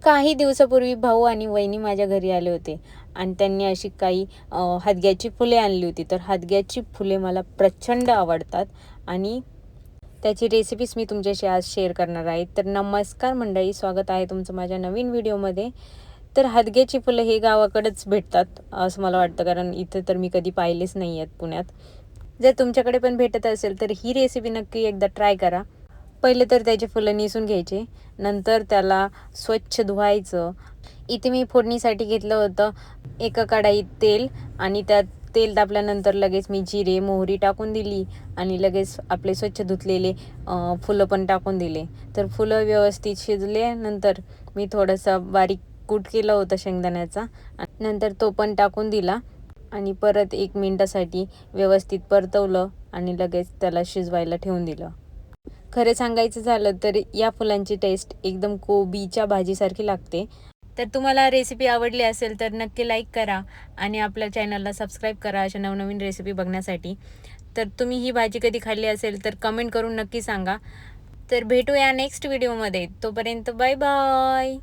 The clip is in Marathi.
काही दिवसापूर्वी भाऊ आणि वहिनी माझ्या घरी आले होते आणि त्यांनी अशी काही हदग्याची फुले आणली होती. तर हदग्याची फुले मला प्रचंड आवडतात आणि त्याची रेसिपीज मी तुमच्याशी आज शेअर करणार आहे. तर नमस्कार मंडळी, स्वागत आहे तुमचं माझ्या नवीन व्हिडिओमध्ये. तर हदग्याची फुलं हे गावाकडेच भेटतात असं मला वाटतं, कारण इथं तर मी कधी पाहिलेच नाही आहेत पुण्यात. जर तुमच्याकडे पण भेटत असेल तर ही रेसिपी नक्की एकदा ट्राय करा. पहिले तर त्याचे फुलं निसून घ्यायचे, नंतर त्याला स्वच्छ धुवायचं. इथे मी फोडणीसाठी घेतलं होतं एका कढईत तेल आणि त्यात तेल तापल्यानंतर लगेच मी जिरे मोहरी टाकून दिली आणि लगेच आपले स्वच्छ धुतलेले फुलं पण टाकून दिले. तर फुलं व्यवस्थित शिजल्यानंतर मी थोडंसं बारीक कूट केलं होतं शेंगदाण्याचा, नंतर तो पण टाकून दिला आणि परत 1 मिनिटासाठी व्यवस्थित परतवलं आणि लगेच त्याला शिजवायला ठेवून दिलं. खरं सांगायचं झालं तर या फुलांची टेस्ट एकदम कोबीच्या भाजीसारखी लागते. तर तुम्हाला रेसिपी आवडली असेल तर नक्की लाईक करा आणि आपल्या चॅनलला सबस्क्राईब करा अशा नवनवीन रेसिपी बघण्यासाठी. तर तुम्ही ही भाजी कधी खाल्ली असेल तर कमेंट करून नक्की सांगा. तर भेटूया नेक्स्ट व्हिडिओमध्ये. तोपर्यंत बाय बाय.